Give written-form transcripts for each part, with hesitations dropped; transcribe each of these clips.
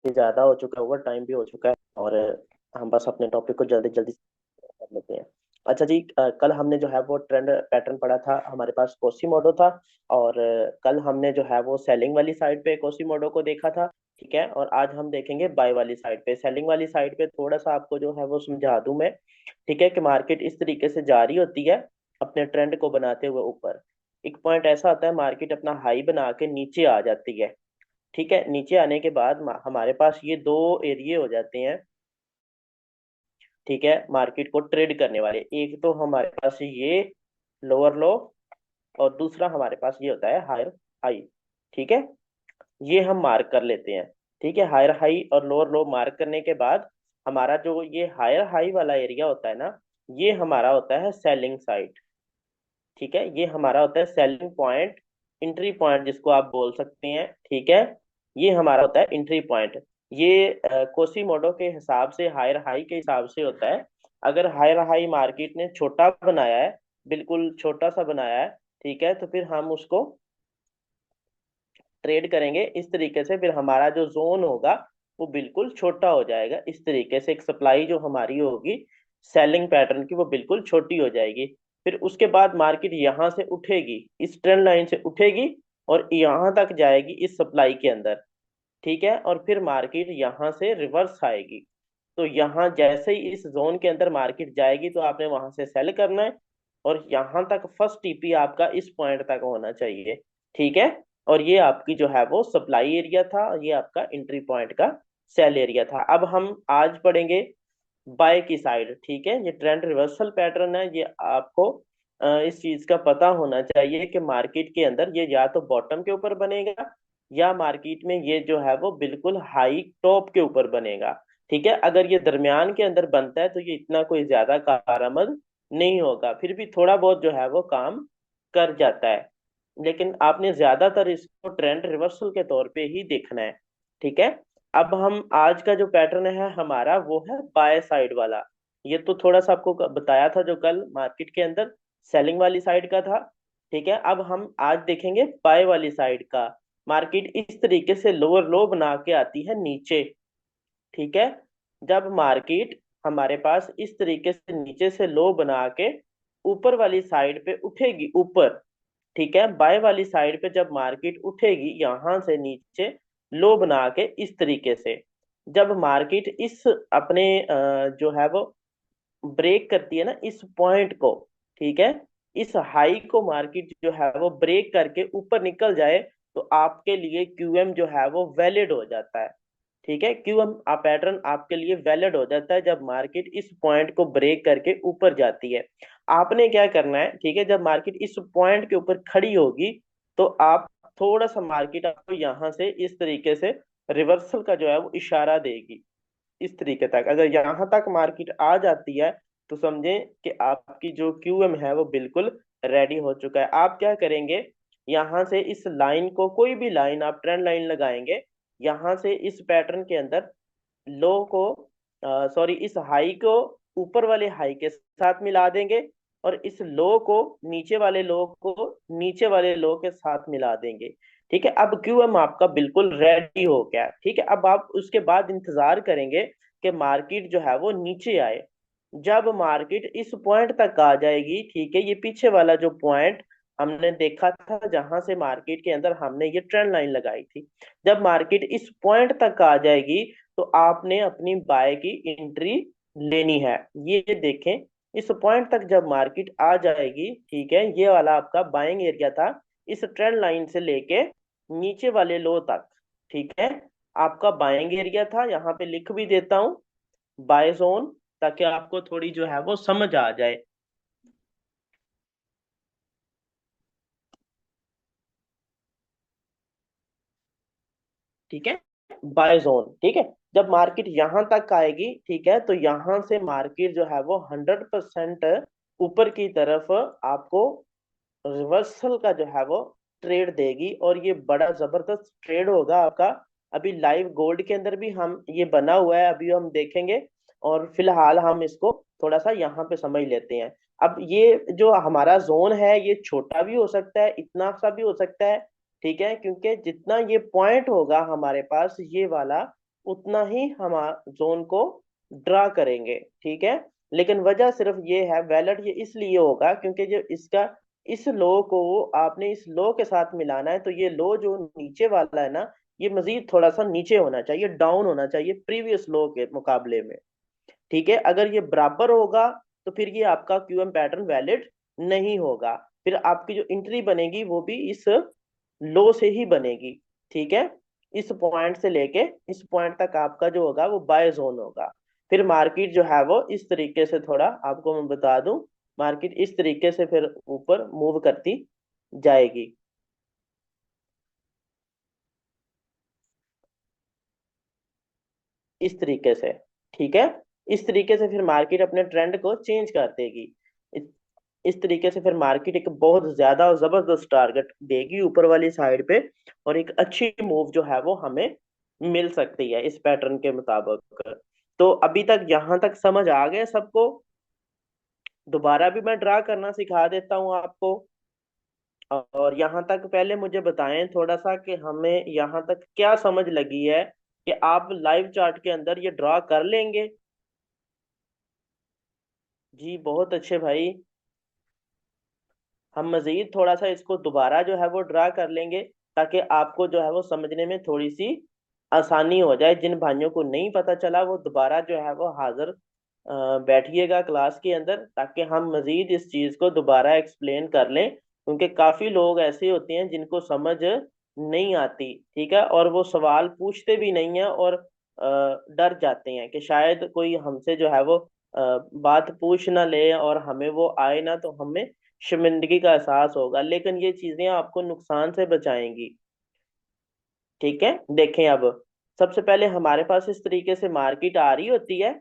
ये ज्यादा हो चुका है, ओवर टाइम भी हो चुका है। और हम बस अपने टॉपिक को जल्दी जल्दी कर लेते हैं। अच्छा जी, कल हमने जो है वो ट्रेंड पैटर्न पढ़ा था, हमारे पास कोसीमोडो था। और कल हमने जो है वो सेलिंग वाली साइड पे कोसीमोडो को देखा था। ठीक है, और आज हम देखेंगे बाय वाली साइड पे। सेलिंग वाली साइड पे थोड़ा सा आपको जो है वो समझा दूं मैं। ठीक है, कि मार्केट इस तरीके से जारी होती है अपने ट्रेंड को बनाते हुए ऊपर। एक पॉइंट ऐसा आता है, मार्केट अपना हाई बना के नीचे आ जाती है। ठीक है, नीचे आने के बाद हमारे पास ये दो एरिए हो जाते हैं। ठीक है, मार्केट को ट्रेड करने वाले, एक तो हमारे पास ये लोअर लो, और दूसरा हमारे पास ये होता है हायर हाई। ठीक है, ये हम मार्क कर लेते हैं। ठीक है, हायर हाई और लोअर लो मार्क करने के बाद हमारा जो ये हायर हाई वाला एरिया होता है ना, ये हमारा होता है सेलिंग साइड। ठीक है, ये हमारा होता है सेलिंग पॉइंट, इंट्री पॉइंट जिसको आप बोल सकते हैं। ठीक है, ये हमारा होता है इंट्री पॉइंट। ये कोसीमोडो के हिसाब से, हायर हाई के हिसाब से होता है। अगर हायर हाई मार्केट ने छोटा बनाया है, बिल्कुल छोटा सा बनाया है, ठीक है, तो फिर हम उसको ट्रेड करेंगे इस तरीके से। फिर हमारा जो जोन होगा वो बिल्कुल छोटा हो जाएगा। इस तरीके से एक सप्लाई जो हमारी होगी सेलिंग पैटर्न की, वो बिल्कुल छोटी हो जाएगी। फिर उसके बाद मार्केट यहाँ से उठेगी, इस ट्रेंड लाइन से उठेगी और यहाँ तक जाएगी इस सप्लाई के अंदर। ठीक है, और फिर मार्केट यहाँ से रिवर्स आएगी। तो यहाँ जैसे ही इस जोन के अंदर मार्केट जाएगी तो आपने वहां से सेल करना है। और यहाँ तक फर्स्ट टीपी आपका इस पॉइंट तक होना चाहिए। ठीक है, और ये आपकी जो है वो सप्लाई एरिया था, ये आपका एंट्री पॉइंट का सेल एरिया था। अब हम आज पढ़ेंगे बाय की साइड। ठीक है, ये ट्रेंड रिवर्सल पैटर्न है, ये आपको इस चीज का पता होना चाहिए कि मार्केट के अंदर ये या तो बॉटम के ऊपर बनेगा, या मार्केट में ये जो है वो बिल्कुल हाई टॉप के ऊपर बनेगा। ठीक है, अगर ये दरमियान के अंदर बनता है तो ये इतना कोई ज्यादा कारआमद नहीं होगा, फिर भी थोड़ा बहुत जो है वो काम कर जाता है। लेकिन आपने ज्यादातर इसको ट्रेंड रिवर्सल के तौर पे ही देखना है। ठीक है, अब हम आज का जो पैटर्न है हमारा वो है बाय साइड वाला। ये तो थोड़ा सा आपको बताया था जो कल मार्केट के अंदर सेलिंग वाली साइड का था। ठीक है, अब हम आज देखेंगे बाय वाली साइड का। मार्केट इस तरीके से लोअर लो बना के आती है नीचे। ठीक है, जब मार्केट हमारे पास इस तरीके से नीचे से लो बना के ऊपर वाली साइड पे उठेगी ऊपर। ठीक है, बाय वाली साइड पे जब मार्केट उठेगी यहां से नीचे लो बना के इस तरीके से, जब मार्केट इस अपने जो है वो ब्रेक करती है ना इस पॉइंट को। ठीक है, इस हाई को मार्केट जो है वो ब्रेक करके ऊपर निकल जाए तो आपके लिए क्यूएम जो है वो वैलिड हो जाता है। ठीक है, क्यूएम पैटर्न आपके लिए वैलिड हो जाता है जब मार्केट इस पॉइंट को ब्रेक करके ऊपर जाती है। आपने क्या करना है, ठीक है, जब मार्केट इस पॉइंट के ऊपर खड़ी होगी तो आप थोड़ा सा मार्केट आपको यहाँ से इस तरीके से रिवर्सल का जो है वो इशारा देगी। इस तरीके तक अगर यहाँ तक मार्केट आ जाती है तो समझें कि आपकी जो क्यूएम है वो बिल्कुल रेडी हो चुका है। आप क्या करेंगे, यहाँ से इस लाइन को, कोई भी लाइन आप ट्रेंड लाइन लगाएंगे, यहाँ से इस पैटर्न के अंदर लो को, सॉरी, इस हाई को ऊपर वाले हाई के साथ मिला देंगे, और इस लो को, नीचे वाले लो को नीचे वाले लो के साथ मिला देंगे। ठीक है, अब क्यूएम आपका बिल्कुल रेडी हो गया। ठीक है, अब आप उसके बाद इंतजार करेंगे कि मार्केट जो है वो नीचे आए। जब मार्केट इस पॉइंट तक आ जाएगी, ठीक है, ये पीछे वाला जो पॉइंट हमने देखा था जहां से मार्केट के अंदर हमने ये ट्रेंड लाइन लगाई थी, जब मार्केट इस पॉइंट तक आ जाएगी तो आपने अपनी बाय की एंट्री लेनी है। ये देखें, इस पॉइंट तक जब मार्केट आ जाएगी, ठीक है, ये वाला आपका बाइंग एरिया था, इस ट्रेंड लाइन से लेके नीचे वाले लो तक। ठीक है, आपका बाइंग एरिया था। यहाँ पे लिख भी देता हूं बाय जोन, ताकि आपको थोड़ी जो है वो समझ आ जाए। ठीक है, बाय जोन। ठीक है, जब मार्केट यहाँ तक आएगी, ठीक है, तो यहाँ से मार्केट जो है वो 100% ऊपर की तरफ आपको रिवर्सल का जो है वो ट्रेड देगी, और ये बड़ा जबरदस्त ट्रेड होगा आपका। अभी लाइव गोल्ड के अंदर भी हम ये बना हुआ है, अभी हम देखेंगे। और फिलहाल हम इसको थोड़ा सा यहाँ पे समझ लेते हैं। अब ये जो हमारा जोन है ये छोटा भी हो सकता है, इतना सा भी हो सकता है। ठीक है, क्योंकि जितना ये पॉइंट होगा हमारे पास ये वाला, उतना ही हम जोन को ड्रा करेंगे, ठीक है। लेकिन वजह सिर्फ ये है, वैलिड ये इसलिए होगा क्योंकि जो इसका इस लो को आपने इस लो के साथ मिलाना है, तो ये लो जो नीचे वाला है ना, ये मजीद थोड़ा सा नीचे होना चाहिए, डाउन होना चाहिए प्रीवियस लो के मुकाबले में, ठीक है। अगर ये बराबर होगा तो फिर ये आपका क्यूएम पैटर्न वैलिड नहीं होगा। फिर आपकी जो एंट्री बनेगी वो भी इस लो से ही बनेगी, ठीक है। इस पॉइंट से लेके इस पॉइंट तक आपका जो होगा वो बाय जोन होगा। फिर मार्केट जो है वो इस तरीके से, थोड़ा आपको मैं बता दूं, मार्केट इस तरीके से फिर ऊपर मूव करती जाएगी, इस तरीके से, ठीक है। इस तरीके से फिर मार्केट अपने ट्रेंड को चेंज कर देगी। इस, इस तरीके से फिर मार्केट एक बहुत ज्यादा और जबरदस्त टारगेट देगी ऊपर वाली साइड पे, और एक अच्छी मूव जो है वो हमें मिल सकती है इस पैटर्न के मुताबिक। तो अभी तक यहाँ तक समझ आ गया सबको? दोबारा भी मैं ड्रा करना सिखा देता हूँ आपको। और यहाँ तक पहले मुझे बताएं थोड़ा सा कि हमें यहाँ तक क्या समझ लगी है, कि आप लाइव चार्ट के अंदर ये ड्रा कर लेंगे? जी बहुत अच्छे भाई। हम मजीद थोड़ा सा इसको दोबारा जो है वो ड्रा कर लेंगे, ताकि आपको जो है वो समझने में थोड़ी सी आसानी हो जाए। जिन भाइयों को नहीं पता चला वो दोबारा जो है वो हाजिर बैठिएगा क्लास के अंदर, ताकि हम मजीद इस चीज़ को दोबारा एक्सप्लेन कर लें, क्योंकि काफ़ी लोग ऐसे होते हैं जिनको समझ नहीं आती, ठीक है, और वो सवाल पूछते भी नहीं है, और डर जाते हैं कि शायद कोई हमसे जो है वो बात पूछ ना ले और हमें वो आए ना, तो हमें शर्मिंदगी का एहसास होगा। लेकिन ये चीजें आपको नुकसान से बचाएंगी, ठीक है। देखें अब, सबसे पहले हमारे पास इस तरीके से मार्केट आ रही होती है,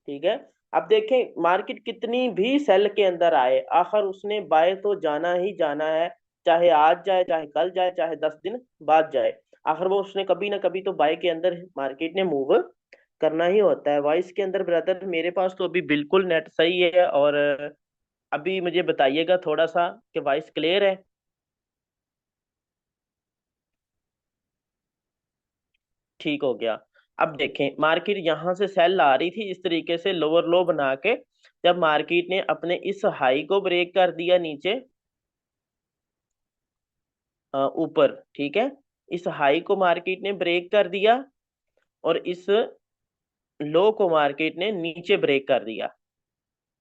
ठीक है। अब देखें मार्केट कितनी भी सेल के अंदर आए, आखिर उसने बाय तो जाना ही जाना है, चाहे आज जाए, चाहे कल जाए, चाहे 10 दिन बाद जाए, आखिर वो उसने कभी ना कभी तो बाय के अंदर मार्केट ने मूव करना ही होता है। वॉइस के अंदर ब्रदर मेरे पास तो अभी बिल्कुल नेट सही है, और अभी मुझे बताइएगा थोड़ा सा कि वॉइस क्लियर है? ठीक हो गया। अब देखें मार्केट यहाँ से सेल आ रही थी इस तरीके से लोअर लो बना के, जब मार्केट ने अपने इस हाई को ब्रेक कर दिया नीचे, ऊपर, ठीक है, इस हाई को मार्केट ने ब्रेक कर दिया, और इस लो को मार्केट ने नीचे ब्रेक कर दिया,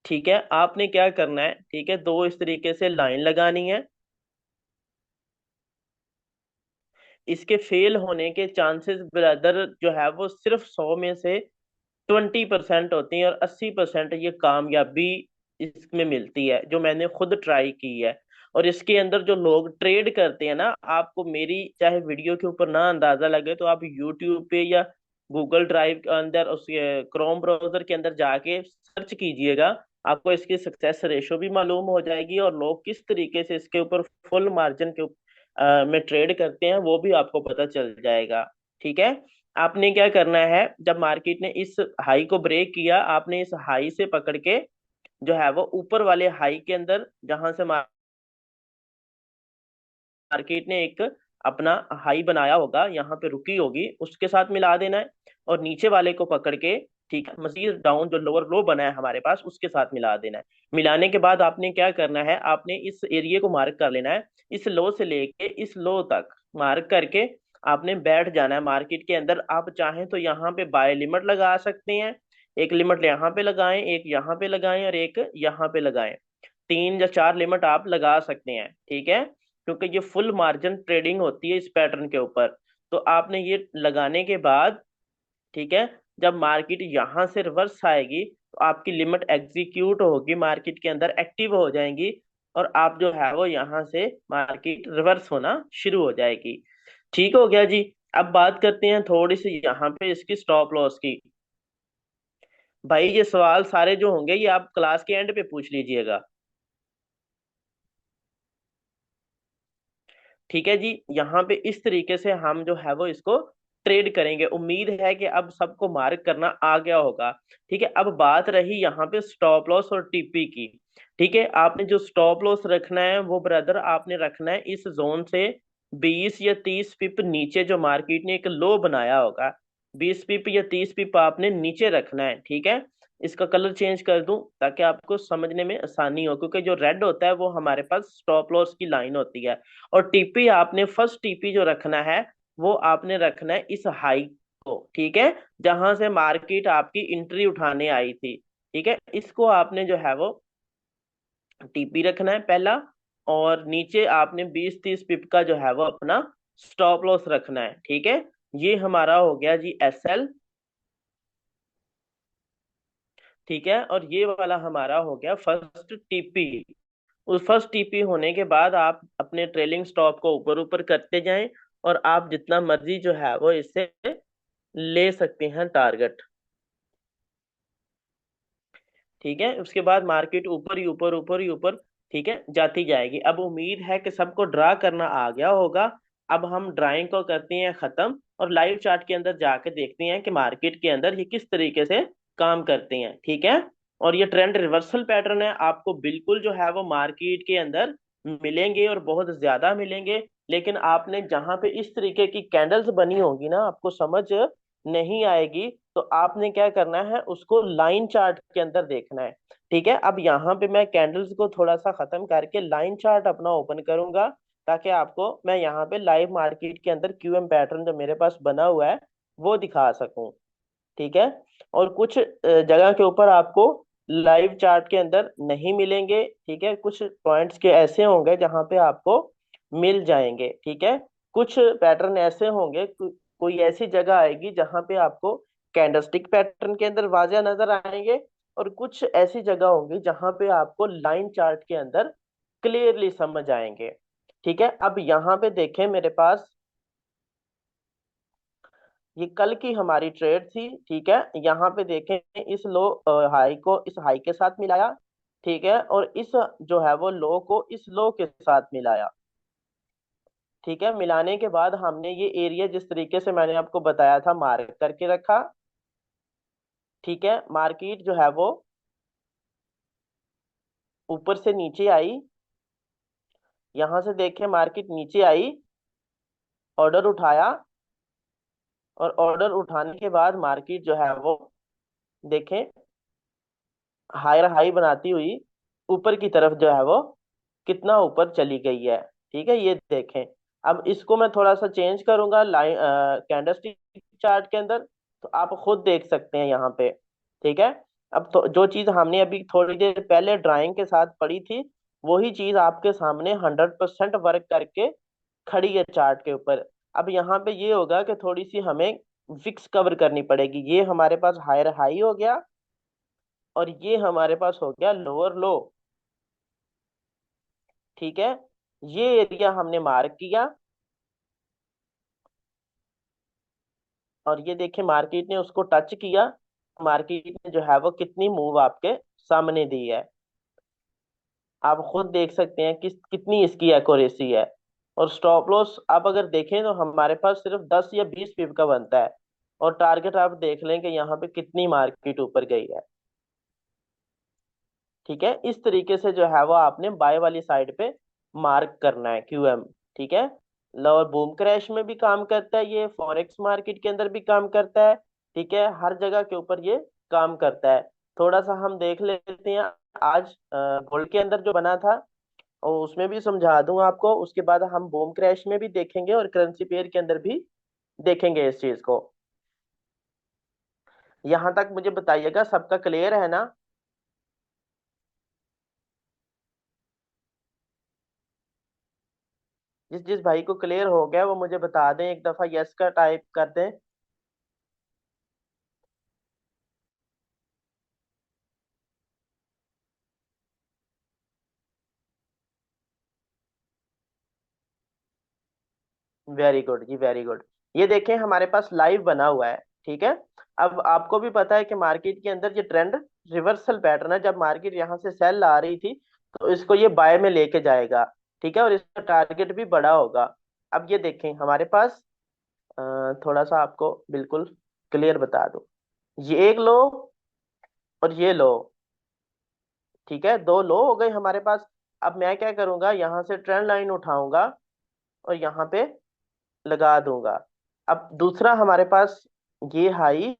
ठीक है। आपने क्या करना है, ठीक है, दो इस तरीके से लाइन लगानी है। इसके फेल होने के चांसेस ब्रदर जो है वो सिर्फ 100 में से 20% होती हैं, और 80% ये कामयाबी इसमें मिलती है, जो मैंने खुद ट्राई की है। और इसके अंदर जो लोग ट्रेड करते हैं ना, आपको मेरी चाहे वीडियो के ऊपर ना अंदाजा लगे तो आप यूट्यूब पे या गूगल ड्राइव के अंदर, उस क्रोम ब्राउजर के अंदर जाके सर्च कीजिएगा, आपको इसकी सक्सेस रेशो भी मालूम हो जाएगी, और लोग किस तरीके से इसके ऊपर फुल मार्जिन के में ट्रेड करते हैं वो भी आपको पता चल जाएगा, ठीक है। आपने क्या करना है, जब मार्केट ने इस हाई को ब्रेक किया, आपने इस हाई से पकड़ के जो है वो ऊपर वाले हाई के अंदर, जहां से मार्केट ने एक अपना हाई बनाया होगा, यहाँ पे रुकी होगी, उसके साथ मिला देना है, और नीचे वाले को पकड़ के, ठीक है, मजीद डाउन जो लोअर लो बना है हमारे पास उसके साथ मिला देना है। मिलाने के बाद आपने क्या करना है, आपने इस एरिया को मार्क कर लेना है, इस लो से लेके इस लो तक मार्क करके आपने बैठ जाना है मार्केट के अंदर। आप चाहें तो यहाँ पे बाय लिमिट लगा सकते हैं, एक लिमिट यहाँ पे लगाएं, एक यहाँ पे लगाएं, और एक यहाँ पे लगाएं, 3 या 4 लिमिट आप लगा सकते हैं, ठीक है, क्योंकि ये फुल मार्जिन ट्रेडिंग होती है इस पैटर्न के ऊपर। तो आपने ये लगाने के बाद, ठीक है, जब मार्केट यहाँ से रिवर्स आएगी तो आपकी लिमिट एग्जीक्यूट होगी, मार्केट के अंदर एक्टिव हो जाएंगी, और आप जो है वो यहाँ से मार्केट रिवर्स होना शुरू हो जाएगी। ठीक हो गया जी। अब बात करते हैं थोड़ी सी यहाँ पे इसकी स्टॉप लॉस की। भाई ये सवाल सारे जो होंगे ये आप क्लास के एंड पे पूछ लीजिएगा, ठीक है जी। यहाँ पे इस तरीके से हम जो है वो इसको ट्रेड करेंगे। उम्मीद है कि अब सबको मार्क करना आ गया होगा, ठीक है। अब बात रही यहाँ पे स्टॉप लॉस और टीपी की, ठीक है। आपने जो स्टॉप लॉस रखना है वो ब्रदर आपने रखना है इस जोन से 20 या 30 पिप नीचे, जो मार्केट ने एक लो बनाया होगा, 20 पिप या 30 पिप आपने नीचे रखना है, ठीक है। इसका कलर चेंज कर दूं ताकि आपको समझने में आसानी हो, क्योंकि जो रेड होता है वो हमारे पास स्टॉप लॉस की लाइन होती है। और टीपी आपने फर्स्ट टीपी जो रखना है वो आपने रखना है इस हाई को, ठीक है, जहां से मार्केट आपकी एंट्री उठाने आई थी, ठीक है। इसको आपने जो है वो टीपी रखना है पहला। और नीचे आपने 20-30 पिप का जो है वो अपना स्टॉप लॉस रखना है, ठीक है। ये हमारा हो गया जी SL, ठीक है। और ये वाला हमारा हो गया फर्स्ट टीपी। उस फर्स्ट टीपी होने के बाद आप अपने ट्रेलिंग स्टॉप को ऊपर ऊपर करते जाएं, और आप जितना मर्जी जो है वो इससे ले सकते हैं टारगेट, ठीक है। उसके बाद मार्केट ऊपर ही ऊपर ऊपर ही ऊपर, ठीक है, जाती जाएगी। अब उम्मीद है कि सबको ड्रा करना आ गया होगा। अब हम ड्राइंग को करते हैं खत्म और लाइव चार्ट के अंदर जाके देखते हैं कि मार्केट के अंदर ये किस तरीके से काम करते हैं, ठीक है। और ये ट्रेंड रिवर्सल पैटर्न है, आपको बिल्कुल जो है वो मार्केट के अंदर मिलेंगे और बहुत ज्यादा मिलेंगे। लेकिन आपने जहां पे इस तरीके की कैंडल्स बनी होगी ना, आपको समझ नहीं आएगी। तो आपने क्या करना है, उसको लाइन चार्ट के अंदर देखना है, ठीक है। अब यहाँ पे मैं कैंडल्स को थोड़ा सा खत्म करके लाइन चार्ट अपना ओपन करूंगा, ताकि आपको मैं यहाँ पे लाइव मार्केट के अंदर QM पैटर्न जो मेरे पास बना हुआ है वो दिखा सकूं, ठीक है। और कुछ जगह के ऊपर आपको लाइव चार्ट के अंदर नहीं मिलेंगे, ठीक है। कुछ पॉइंट्स के ऐसे होंगे जहां पे आपको मिल जाएंगे, ठीक है। कुछ पैटर्न ऐसे होंगे, कोई ऐसी जगह आएगी जहां पे आपको कैंडलस्टिक पैटर्न के अंदर वाजिया नजर आएंगे। और कुछ ऐसी जगह होंगी जहां पे आपको लाइन चार्ट के अंदर क्लियरली समझ आएंगे, ठीक है। अब यहाँ पे देखें मेरे पास, ये कल की हमारी ट्रेड थी, ठीक है। यहाँ पे देखें, इस लो हाई को इस हाई के साथ मिलाया, ठीक है। और इस जो है वो लो को इस लो के साथ मिलाया, ठीक है। मिलाने के बाद हमने ये एरिया जिस तरीके से मैंने आपको बताया था मार्क करके रखा, ठीक है। मार्केट जो है वो ऊपर से नीचे आई, यहाँ से देखें मार्केट नीचे आई, ऑर्डर उठाया, और ऑर्डर उठाने के बाद मार्केट जो है वो देखें हायर हाई बनाती हुई ऊपर की तरफ जो है वो कितना ऊपर चली गई है, ठीक है। ये देखें। अब इसको मैं थोड़ा सा चेंज करूंगा लाइन कैंडलस्टिक चार्ट के अंदर, तो आप खुद देख सकते हैं यहाँ पे, ठीक है। अब तो जो चीज हमने अभी थोड़ी देर पहले ड्राइंग के साथ पढ़ी थी, वही चीज आपके सामने 100% वर्क करके खड़ी है चार्ट के ऊपर। अब यहाँ पे ये होगा कि थोड़ी सी हमें विक्स कवर करनी पड़ेगी। ये हमारे पास हायर हाई हो गया, और ये हमारे पास हो गया लोअर लो, ठीक है। ये एरिया हमने मार्क किया, और ये देखिए मार्केट ने उसको टच किया। मार्केट ने जो है वो कितनी मूव आपके सामने दी है, आप खुद देख सकते हैं कि कितनी इसकी एक्यूरेसी है। और स्टॉप लॉस आप अगर देखें तो हमारे पास सिर्फ 10 या 20 पिप का बनता है। और टारगेट आप देख लें कि यहाँ पे कितनी मार्केट ऊपर गई है, ठीक है। इस तरीके से जो है वो आपने बाय वाली साइड पे मार्क करना है QM, ठीक है। लोअर बूम क्रैश में भी काम करता है, ये फॉरेक्स मार्केट के अंदर भी काम करता है, ठीक है। हर जगह के ऊपर ये काम करता है। थोड़ा सा हम देख लेते हैं आज गोल्ड के अंदर जो बना था, और उसमें भी समझा दूंगा आपको। उसके बाद हम बूम क्रैश में भी देखेंगे और करेंसी पेयर के अंदर भी देखेंगे इस चीज को। यहाँ तक मुझे बताइएगा सबका क्लियर है ना। जिस जिस भाई को क्लियर हो गया वो मुझे बता दें, एक दफा यस का टाइप कर दें। वेरी गुड जी, वेरी गुड। ये देखें हमारे पास लाइव बना हुआ है, ठीक है। अब आपको भी पता है कि मार्केट के अंदर ये ट्रेंड रिवर्सल पैटर्न है। जब मार्केट यहाँ से सेल आ रही थी तो इसको ये बाय में लेके जाएगा, ठीक है। और इसका टारगेट भी बड़ा होगा। अब ये देखें हमारे पास थोड़ा सा आपको बिल्कुल क्लियर बता दूं, ये एक लो और ये लो, ठीक है। दो लो हो गए हमारे पास। अब मैं क्या करूंगा, यहाँ से ट्रेंड लाइन उठाऊंगा और यहाँ पे लगा दूंगा। अब दूसरा हमारे पास ये हाई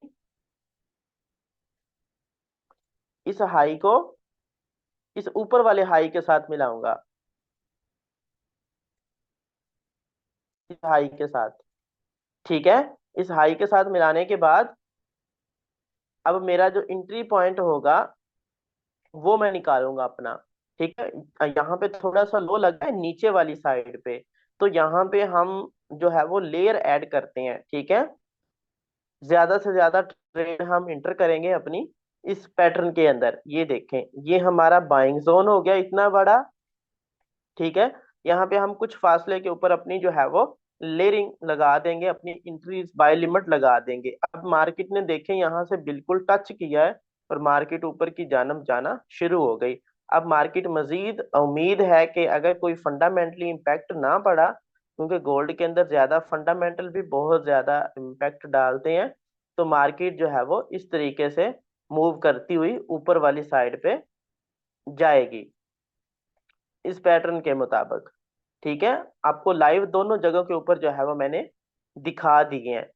इस हाई को इस ऊपर वाले हाई के साथ मिलाऊंगा, इस हाई के साथ। ठीक है, इस हाई के साथ मिलाने के बाद अब मेरा जो एंट्री पॉइंट होगा वो मैं निकालूंगा अपना। ठीक है, यहाँ पे थोड़ा सा लो लगा है नीचे वाली साइड पे, तो यहाँ पे हम जो है वो लेयर ऐड करते हैं। ठीक है, ज्यादा से ज्यादा ट्रेड हम इंटर करेंगे अपनी इस पैटर्न के अंदर। ये देखें, ये हमारा बाइंग जोन हो गया इतना बड़ा। ठीक है, यहाँ पे हम कुछ फासले के ऊपर अपनी जो है वो लेयरिंग लगा देंगे, अपनी इंक्रीज बाय लिमिट लगा देंगे। अब मार्केट ने देखें यहाँ से बिल्कुल टच किया है और मार्केट ऊपर की जानब जाना शुरू हो गई। अब मार्केट मजीद उम्मीद है कि अगर कोई फंडामेंटली इम्पैक्ट ना पड़ा, क्योंकि गोल्ड के अंदर ज्यादा फंडामेंटल भी बहुत ज्यादा इम्पैक्ट डालते हैं, तो मार्केट जो है वो इस तरीके से मूव करती हुई ऊपर वाली साइड पे जाएगी इस पैटर्न के मुताबिक। ठीक है, आपको लाइव दोनों जगह के ऊपर जो है वो मैंने दिखा दिए हैं।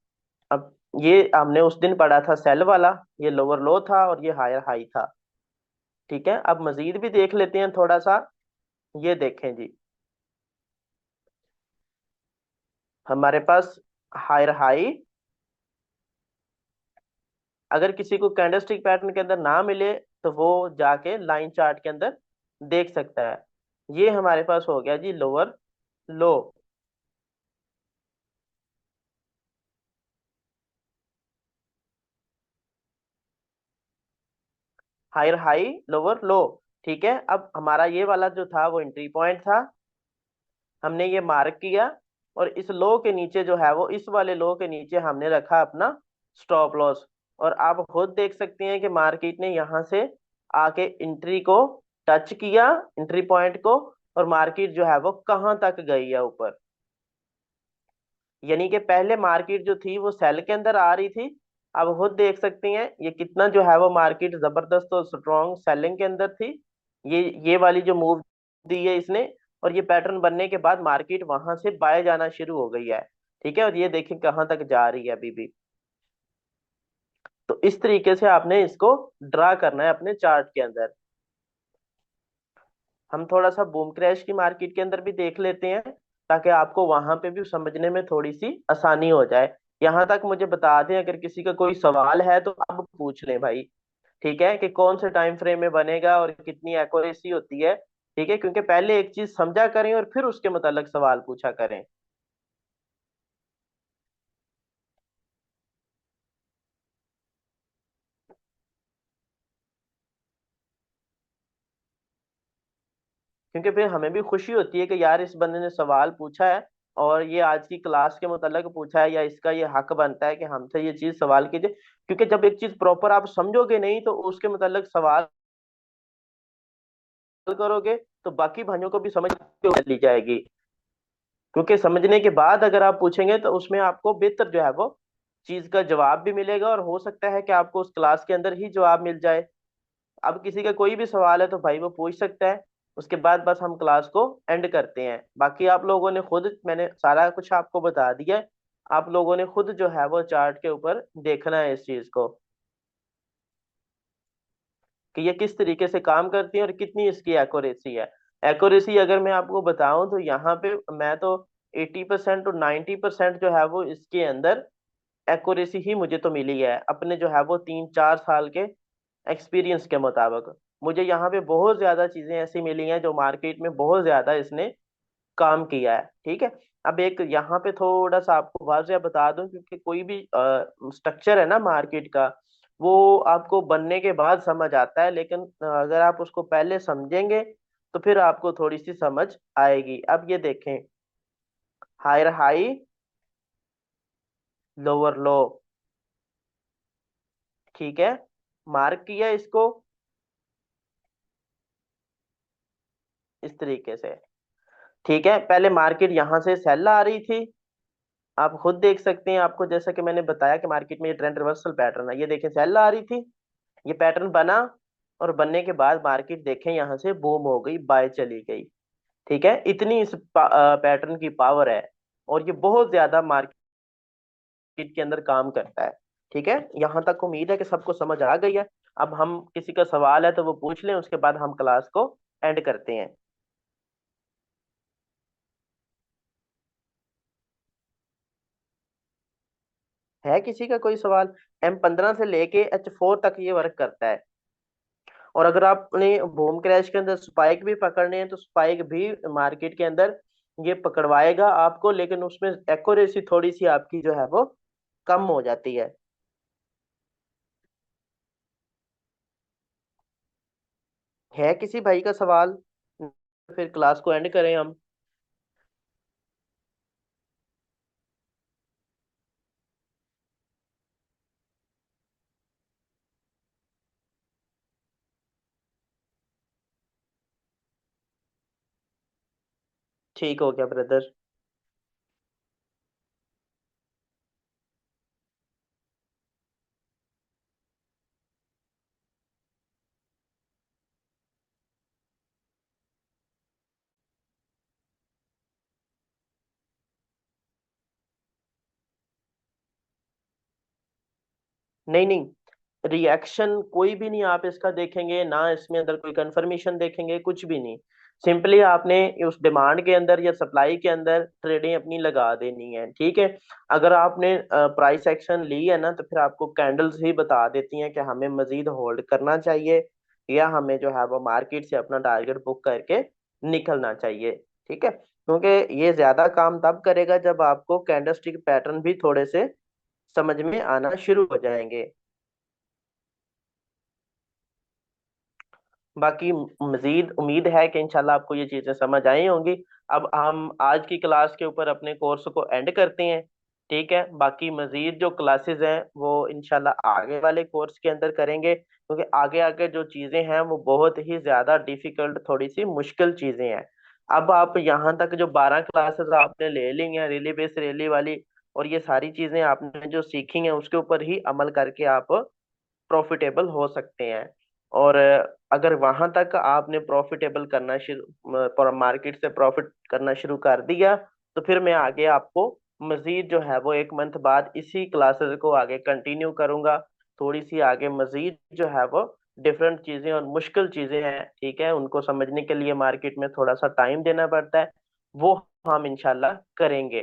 अब ये हमने उस दिन पढ़ा था सेल वाला, ये लोअर लो था और ये हायर हाई था। ठीक है, अब मजीद भी देख लेते हैं थोड़ा सा। ये देखें जी, हमारे पास हायर हाई, अगर किसी को कैंडलस्टिक पैटर्न के अंदर ना मिले तो वो जाके लाइन चार्ट के अंदर देख सकता है। ये हमारे पास हो गया जी lower low, higher high lower low. ठीक है, अब हमारा ये वाला जो था वो एंट्री पॉइंट था, हमने ये मार्क किया और इस लो के नीचे जो है वो इस वाले लो के नीचे हमने रखा अपना स्टॉप लॉस। और आप खुद देख सकते हैं कि मार्केट ने यहाँ से आके एंट्री को टच किया, एंट्री पॉइंट को, और मार्केट जो है वो कहाँ तक गई है ऊपर। यानी कि पहले मार्केट जो थी वो सेल के अंदर आ रही थी, अब खुद देख सकते हैं ये कितना जो है वो मार्केट जबरदस्त और स्ट्रॉन्ग सेलिंग के अंदर थी। ये वाली जो मूव दी है इसने, और ये पैटर्न बनने के बाद मार्केट वहां से बाय जाना शुरू हो गई है। ठीक है, और ये देखें कहाँ तक जा रही है अभी भी। तो इस तरीके से आपने इसको ड्रा करना है अपने चार्ट के अंदर। हम थोड़ा सा बूम क्रैश की मार्केट के अंदर भी देख लेते हैं, ताकि आपको वहां पे भी समझने में थोड़ी सी आसानी हो जाए। यहाँ तक मुझे बता दें, अगर किसी का कोई सवाल है तो अब पूछ लें भाई। ठीक है, कि कौन से टाइम फ्रेम में बनेगा और कितनी एक्यूरेसी होती है। ठीक है, क्योंकि पहले एक चीज समझा करें और फिर उसके मतलब सवाल पूछा करें। क्योंकि फिर हमें भी खुशी होती है कि यार इस बंदे ने सवाल पूछा है और ये आज की क्लास के मतलब पूछा है, या इसका ये हक बनता है कि हमसे ये चीज सवाल कीजिए। क्योंकि जब एक चीज प्रॉपर आप समझोगे नहीं तो उसके मतलब सवाल करोगे तो बाकी भाइयों को भी समझ ली जाएगी। क्योंकि समझने के बाद अगर आप पूछेंगे तो उसमें आपको बेहतर जो है वो चीज का जवाब भी मिलेगा, और हो सकता है कि आपको उस क्लास के अंदर ही जवाब मिल जाए। अब किसी का कोई भी सवाल है तो भाई वो पूछ सकता है, उसके बाद बस हम क्लास को एंड करते हैं। बाकी आप लोगों ने खुद, मैंने सारा कुछ आपको बता दिया है, आप लोगों ने खुद जो है वो चार्ट के ऊपर देखना है इस चीज को कि ये किस तरीके से काम करती है और कितनी इसकी एक्यूरेसी है। एक्यूरेसी अगर मैं आपको बताऊं तो यहाँ पे मैं तो 80% और 90% जो है वो इसके अंदर एक्यूरेसी ही मुझे तो मिली है अपने जो है वो 3-4 साल के एक्सपीरियंस के मुताबिक। मुझे यहाँ पे बहुत ज्यादा चीजें ऐसी मिली हैं जो मार्केट में बहुत ज्यादा इसने काम किया है। ठीक है, अब एक यहाँ पे थोड़ा सा आपको वाज़ह बता दूं, क्योंकि कोई भी स्ट्रक्चर है ना मार्केट का, वो आपको बनने के बाद समझ आता है, लेकिन अगर आप उसको पहले समझेंगे तो फिर आपको थोड़ी सी समझ आएगी। अब ये देखें, हायर हाई लोअर लो। ठीक है, मार्क किया इसको इस तरीके से। ठीक है, पहले मार्केट यहाँ से सेल आ रही थी, आप खुद देख सकते हैं। आपको जैसा कि मैंने बताया कि मार्केट में ये ट्रेंड रिवर्सल पैटर्न है, ये देखें सेल आ रही थी, ये पैटर्न बना, और बनने के बाद मार्केट देखें यहाँ से बूम हो गई, बाय चली गई। ठीक है, इतनी इस पैटर्न की पावर है, और ये बहुत ज्यादा मार्केट के अंदर काम करता है। ठीक है, यहाँ तक उम्मीद है कि सबको समझ आ गई है। अब हम किसी का सवाल है तो वो पूछ लें, उसके बाद हम क्लास को एंड करते हैं। है किसी का कोई सवाल? M15 से लेके H4 तक ये वर्क करता है। और अगर आपने बूम क्रैश के अंदर स्पाइक भी पकड़ने हैं तो स्पाइक भी मार्केट के अंदर ये पकड़वाएगा आपको, लेकिन उसमें एक्यूरेसी थोड़ी सी आपकी जो है वो कम हो जाती है। किसी भाई का सवाल? फिर क्लास को एंड करें हम। ठीक हो गया ब्रदर। नहीं नहीं, रिएक्शन कोई भी नहीं आप इसका देखेंगे ना, इसमें अंदर कोई कंफर्मेशन देखेंगे, कुछ भी नहीं। सिंपली आपने उस डिमांड के अंदर या सप्लाई के अंदर ट्रेडिंग अपनी लगा देनी है, ठीक है। अगर आपने प्राइस एक्शन ली है ना, तो फिर आपको कैंडल्स ही बता देती हैं कि हमें मजीद होल्ड करना चाहिए या हमें जो है वो मार्केट से अपना टारगेट बुक करके निकलना चाहिए। ठीक है, क्योंकि ये ज्यादा काम तब करेगा जब आपको कैंडलस्टिक पैटर्न भी थोड़े से समझ में आना शुरू हो जाएंगे। बाकी मजीद उम्मीद है कि इंशाल्लाह आपको ये चीजें समझ आई होंगी। अब हम आज की क्लास के ऊपर अपने कोर्स को एंड करते हैं। ठीक है, बाकी मजीद जो क्लासेस हैं वो इंशाल्लाह आगे वाले कोर्स के अंदर करेंगे, क्योंकि आगे आगे जो चीजें हैं वो बहुत ही ज्यादा डिफिकल्ट, थोड़ी सी मुश्किल चीजें हैं। अब आप यहाँ तक जो 12 क्लासेस आपने ले ली हैं, रिली बेस रैली वाली, और ये सारी चीजें आपने जो सीखी हैं उसके ऊपर ही अमल करके आप प्रॉफिटेबल हो सकते हैं। और अगर वहां तक आपने प्रॉफिटेबल करना शुरू, मार्केट से प्रॉफिट करना शुरू कर दिया, तो फिर मैं आगे आपको मजीद जो है वो एक मंथ बाद इसी क्लासेस को आगे कंटिन्यू करूंगा। थोड़ी सी आगे मजीद जो है वो डिफरेंट चीजें और मुश्किल चीजें हैं, ठीक है, उनको समझने के लिए मार्केट में थोड़ा सा टाइम देना पड़ता है, वो हम इंशाल्लाह करेंगे।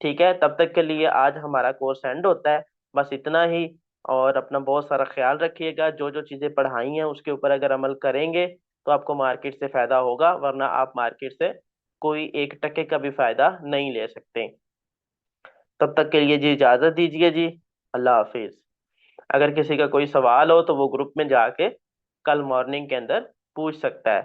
ठीक है, तब तक के लिए आज हमारा कोर्स एंड होता है। बस इतना ही। और अपना बहुत सारा ख्याल रखिएगा, जो जो चीजें पढ़ाई हैं उसके ऊपर अगर अमल करेंगे तो आपको मार्केट से फायदा होगा, वरना आप मार्केट से कोई 1 टके का भी फायदा नहीं ले सकते। तब तक के लिए जी इजाजत दीजिए जी। अल्लाह हाफिज। अगर किसी का कोई सवाल हो तो वो ग्रुप में जाके कल मॉर्निंग के अंदर पूछ सकता है।